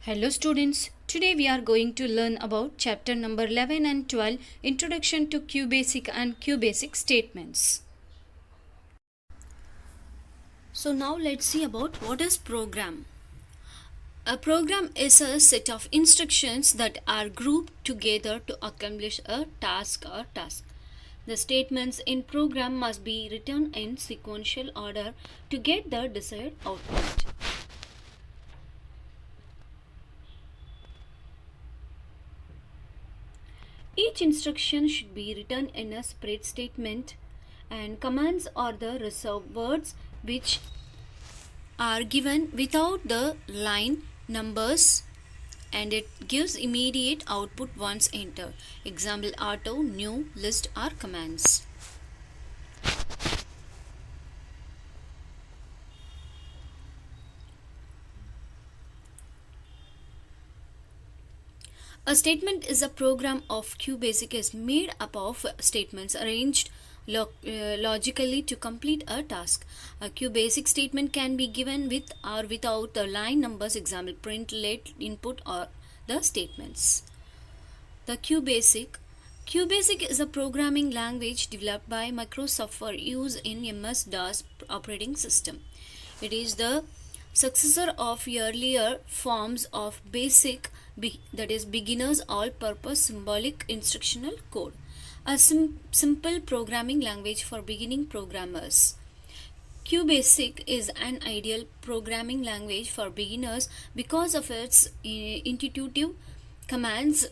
Hello students, today we are going to learn about chapter number 11 and 12, Introduction to QBasic and QBasic Statements. So now let's see about what is program. A program is a set of instructions that are grouped together to accomplish a task or task. The statements in program must be written in sequential order to get the desired output. Each instruction should be written in a separate statement, and commands are the reserved words which are given without the line numbers, and it gives immediate output once entered. Example: auto, new, list are commands. A statement is a program of QBasic is made up of statements arranged logically to complete a task. A QBasic statement can be given with or without the line numbers. Example: print, let, input or the statements. The QBasic is a programming language developed by Microsoft for use in MS-DOS operating system. It is the successor of earlier forms of BASIC, that is beginners all-purpose symbolic instructional code, a simple programming language for beginning programmers. QBasic is an ideal programming language for beginners because of its intuitive commands,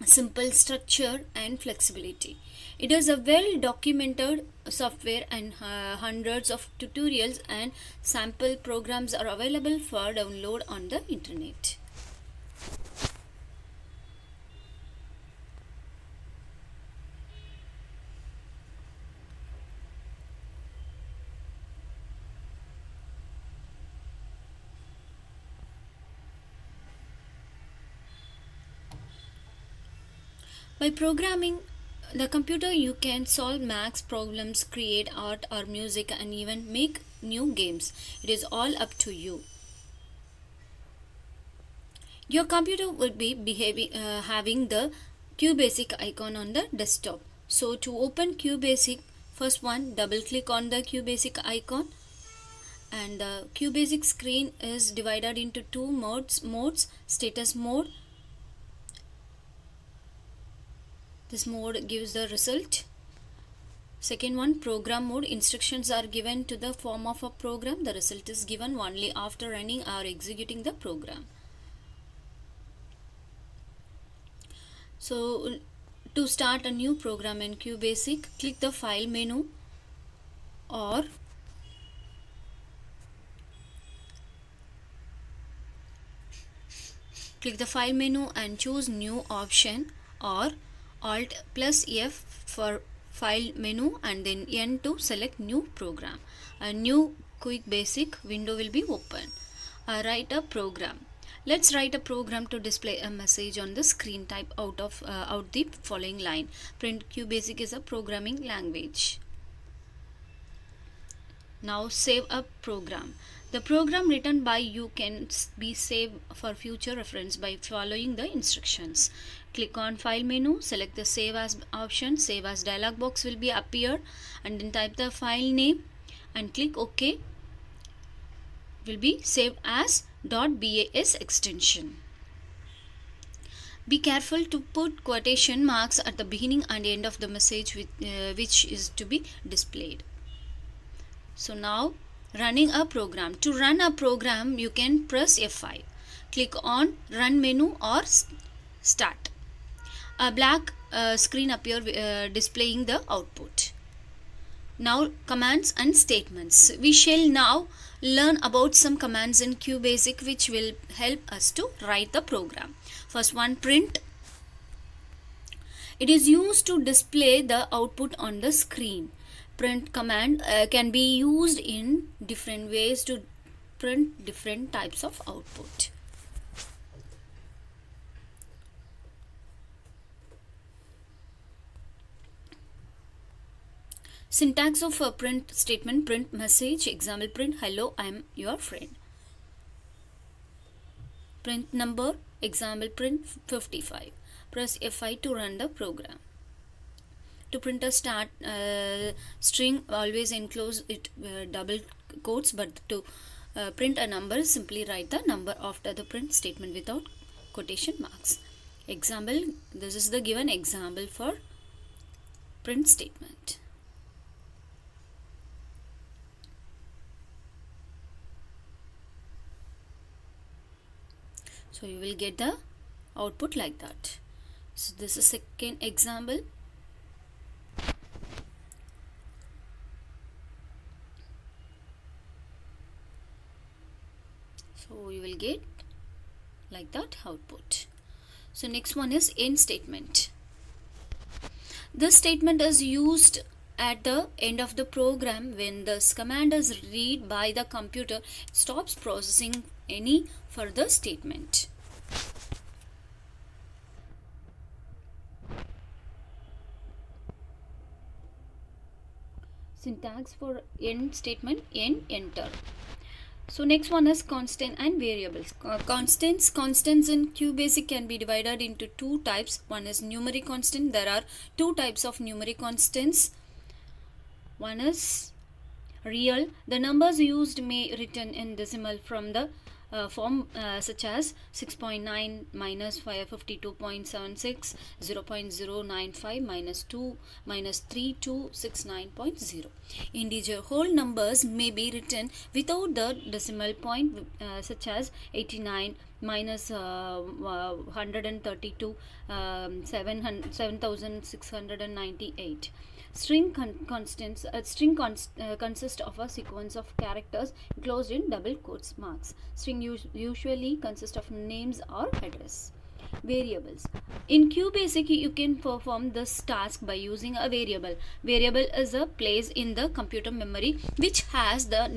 simple structure and flexibility. It is a well documented software, and hundreds of tutorials and sample programs are available for download on the internet. By programming the computer, you can solve maths problems, create art or music, and even make new games. It is all up to you. Your computer will be having the QBasic icon on the desktop. So to open QBasic, first one, double click on the QBasic icon, and the QBasic screen is divided into two modes: status mode. This mode gives the result. Second one, program mode. Instructions are given to the form of a program. The result is given only after running or executing the program. So to start a new program in QBasic, click the file menu or and choose new option, or Alt plus F for file menu and then N to select new program. A new QBasic window will be open. Write a program. Let's write a program to display a message on the screen. Type out the following line. Print. QBasic is a programming language. Now save a program. The program written by you can be saved for future reference by following the instructions. Click on file menu, select the save as option. Save as dialog box will be appear, and then type the file name and click OK. Will be saved as .bas extension. Be careful to put quotation marks at the beginning and end of the message which is to be displayed. So now running a program. To run a program, you can press F5. Click on run menu or start. A black screen appear displaying the output. Now commands and statements. We shall now learn about some commands in QBasic which will help us to write the program. First one, print. It is used to display the output on the screen. Print command can be used in different ways to print different types of output. Syntax of a print statement: print message. Example: print hello, I am your friend. Print number, example print 55. Press F5 to run the program. To print a string, always enclose it double quotes, but to print a number, simply write the number after the print statement without quotation marks. Example, this is the given example for print statement. So you will get the output like that. So this is second example. So you will get like that output. So next one is end statement. This statement is used at the end of the program when the command is read by the computer. It stops processing any further statement. Syntax for end statement: end, enter. So next one is constant and variables. Constants in QBasic can be divided into two types. One is numeric constant. There are two types of numeric constants. One is real. The numbers used may written in decimal from the form such as 6.9 minus 52.76, 0.095 minus 2 minus 3269.0. Integer whole numbers may be written without the decimal point such as 89 minus 132 7698. String consists of a sequence of characters enclosed in double quotes marks. String usually consists of names or address. Variables. In QBasic, you can perform this task by using a variable. Variable is a place in the computer memory which has a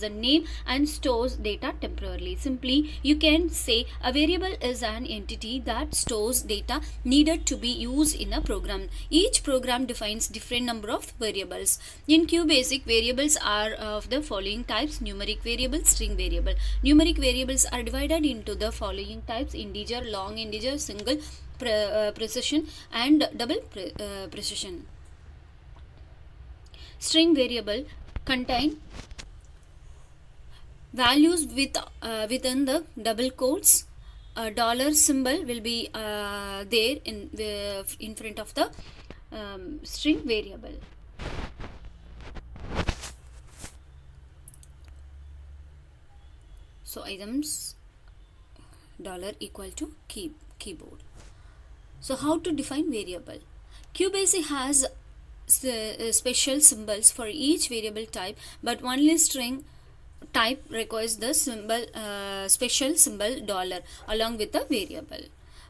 name and stores data temporarily. Simply, you can say a variable is an entity that stores data needed to be used in a program. Each program defines different number of variables. In QBasic, variables are of the following types: numeric variable, string variable. Numeric variables are divided into the following types: integer, long integer, single precision, and double precision. String variable contain values within the double quotes. A dollar symbol will be there in front of the string variable. So items dollar equal to keyboard. So how to define variable? QBasic has special symbols for each variable type, but only string type requires the special symbol dollar along with the variable.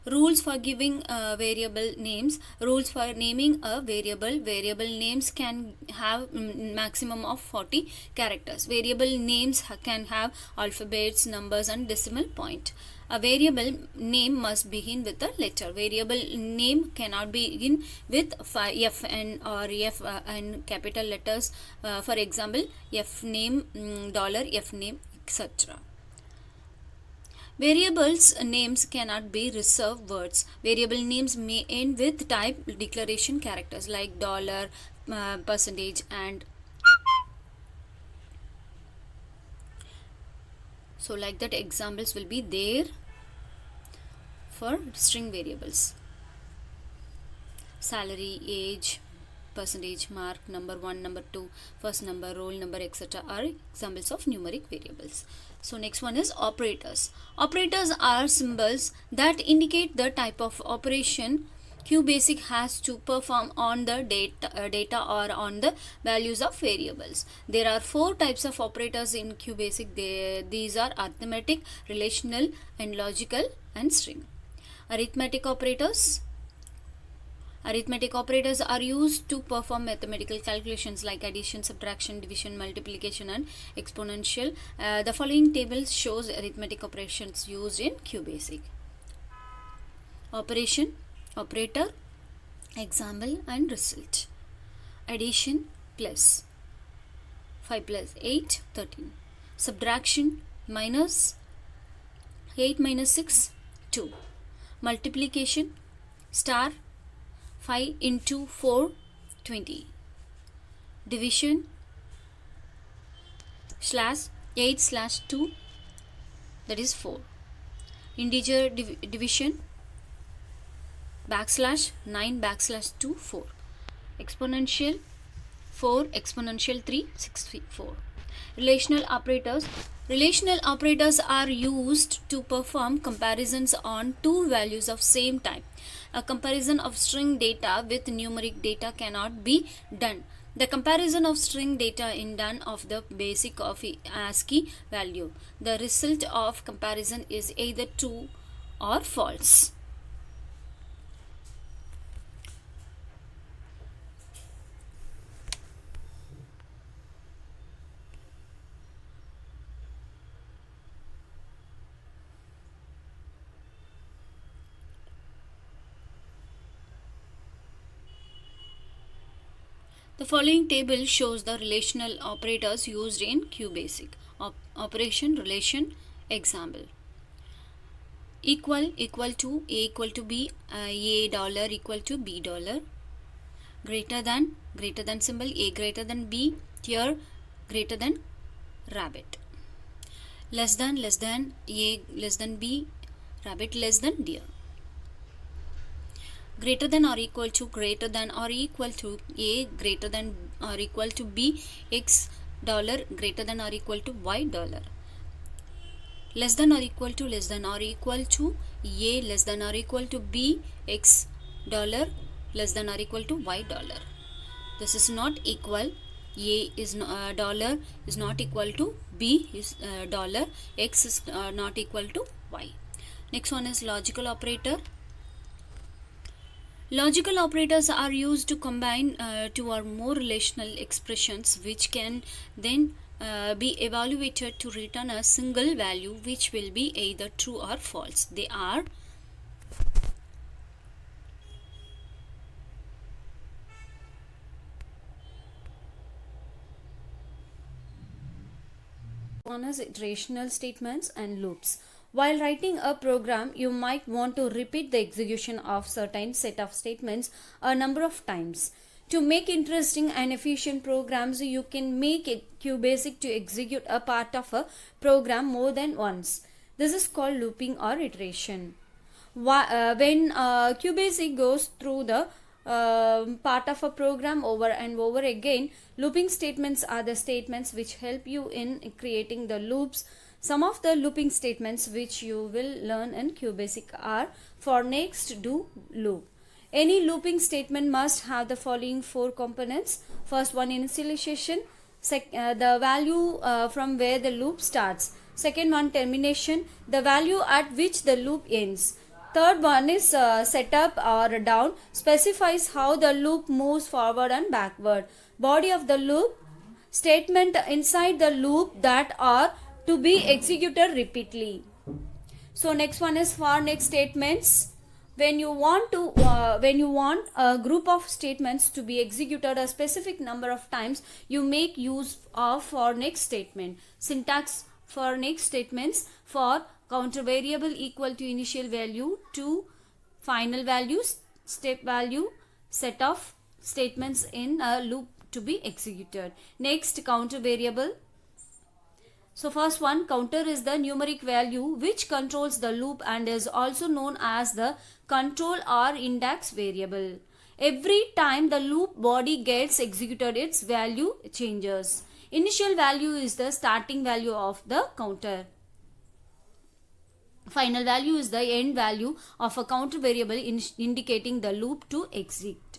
Rules for giving variable names. Rules for naming a variable. Variable names can have maximum of 40 characters. Variable names can have alphabets, numbers, and decimal point. A variable name must begin with a letter. Variable name cannot begin with FN or F and capital letters. For example, F name, dollar, F name, etc. Variables names cannot be reserved words. Variable names may end with type declaration characters like dollar, percentage, and so like that. Examples will be there for string variables. Salary, age, percentage, mark, number 1, number 2, first number, roll number, etc. are examples of numeric variables. So next one is operators. Operators are symbols that indicate the type of operation QBasic has to perform on the data or on the values of variables. There are 4 types of operators in QBasic. These are arithmetic, relational, and logical, and string. Arithmetic operators. Arithmetic operators are used to perform mathematical calculations like addition, subtraction, division, multiplication, and exponential. The following table shows arithmetic operations used in QBasic. Operation, operator, example, and result. Addition, plus 5 plus 8, 13. Subtraction, minus 8 minus 6, 2. Multiplication, star 5 into 4, 20. Division, slash 8 slash 2, that is 4. Integer division, backslash 9 backslash 2, 4. Exponential, 4 exponential 3, 64. Relational operators. Relational operators are used to perform comparisons on two values of same type. A comparison of string data with numeric data cannot be done. The comparison of string data is done of the basic of ASCII value. The result of comparison is either true or false. The following table shows the relational operators used in QBasic. Operation, relation, example. Equal to, A equal to B, A dollar equal to B dollar. Greater than symbol, A greater than B, here greater than rabbit. Less than, A less than B, rabbit less than deer. Greater than or equal to A greater than or equal to B, X dollar greater than or equal to Y dollar. Less than or equal to A less than or equal to B, X dollar less than or equal to Y dollar. This is not equal. A is dollar is not equal to B is dollar, X is not equal to Y. Next one is logical operator. Logical operators are used to combine two or more relational expressions which can then be evaluated to return a single value which will be either true or false. They are one is iterational statements and loops. While writing a program, you might want to repeat the execution of certain set of statements a number of times. To make interesting and efficient programs, you can make QBasic to execute a part of a program more than once. This is called looping or iteration. When QBasic goes through the part of a program over and over again, looping statements are the statements which help you in creating the loops. Some of the looping statements which you will learn in QBasic are: for next, do, loop. Any looping statement must have the following four components. First one, initialization, the value from where the loop starts. Second one, termination, the value at which the loop ends. Third one is setup or down, specifies how the loop moves forward and backward. Body of the loop, statement inside the loop that are to be executed repeatedly. So next one is for next statements. When you want a group of statements to be executed a specific number of times, you make use of for next statement. Syntax for next statements: for counter variable equal to initial value to final values, step value, set of statements in a loop to be executed. Next, counter variable. So first one, counter is the numeric value which controls the loop and is also known as the control or index variable. Every time the loop body gets executed, its value changes. Initial value is the starting value of the counter. Final value is the end value of a counter variable indicating the loop to exit.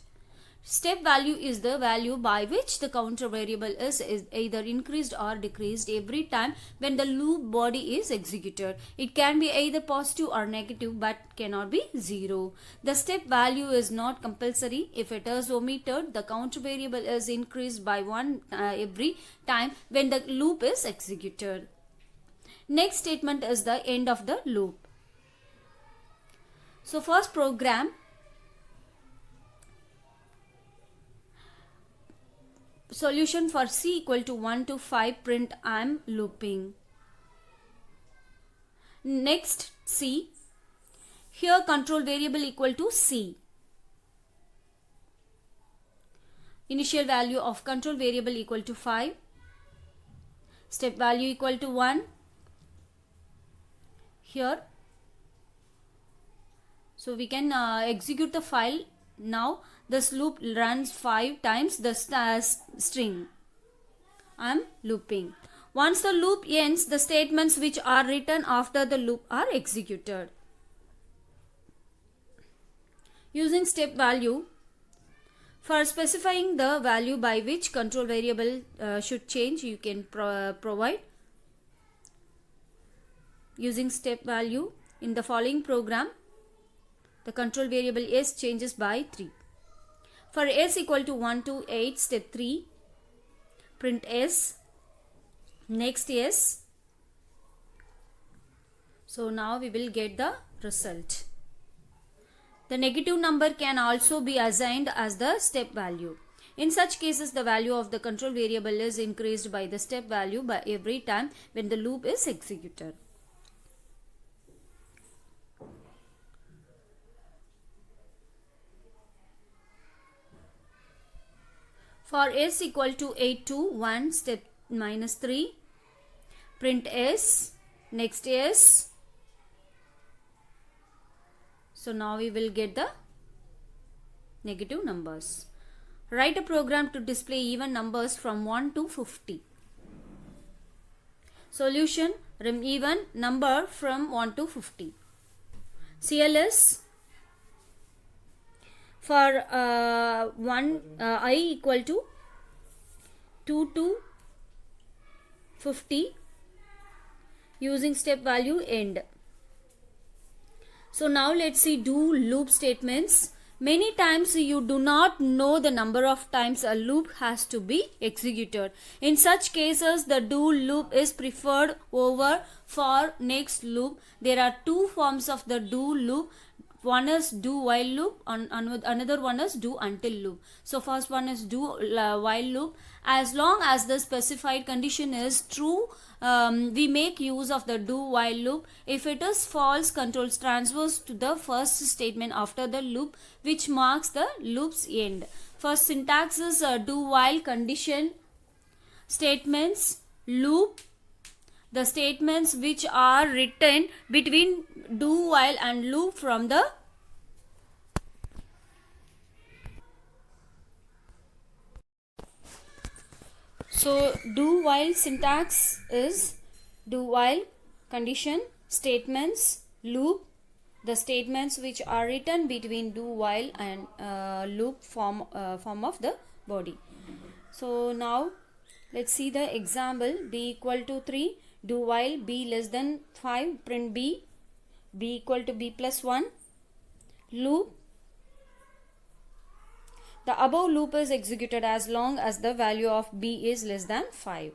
Step value is the value by which the counter variable is either increased or decreased every time when the loop body is executed. It can be either positive or negative but cannot be zero. The step value is not compulsory. If it is omitted, the counter variable is increased by 1 every time when the loop is executed. Next statement is the end of the loop. So first program, solution for C equal to 1 to 5, print I am looping. Next, C. Here control variable equal to C. Initial value of control variable equal to 5. Step value equal to 1. Here. So we can execute the file. Now this loop runs 5 times the string. I am looping. Once the loop ends, the statements which are written after the loop are executed. Using step value, for specifying the value by which control variable should change, you can provide using step value in the following program. The control variable s changes by 3. For s equal to 1 to 8, step 3, print s, next s. So now we will get the result. The negative number can also be assigned as the step value. In such cases, the value of the control variable is increased by the step value by every time when the loop is executed. For s equal to 8 to 1, step minus 3, print s, next s. So now we will get the negative numbers. Write a program to display even numbers from 1 to 50. Solution: even number from 1 to 50. CLS for I equal to 2 to 50 using step value end. So now let's see do loop statements. Many times you do not know the number of times a loop has to be executed. In such cases, the do loop is preferred over for next loop. There are two forms of the do loop. One is do while loop, another one is do until loop. So first one is do while loop. As long as the specified condition is true, we make use of the do while loop. If it is false, control transfers to the first statement after the loop, which marks the loop's end. First syntax is do while condition, statements, loop, the statements which are written between do while and loop from the do while syntax is do while condition, statements, loop, the statements which are written between do while and loop form of the body. So now let's see the example. B equal to 3, do while b less than 5, print b equal to b plus 1, loop. The above loop is executed as long as the value of b is less than 5.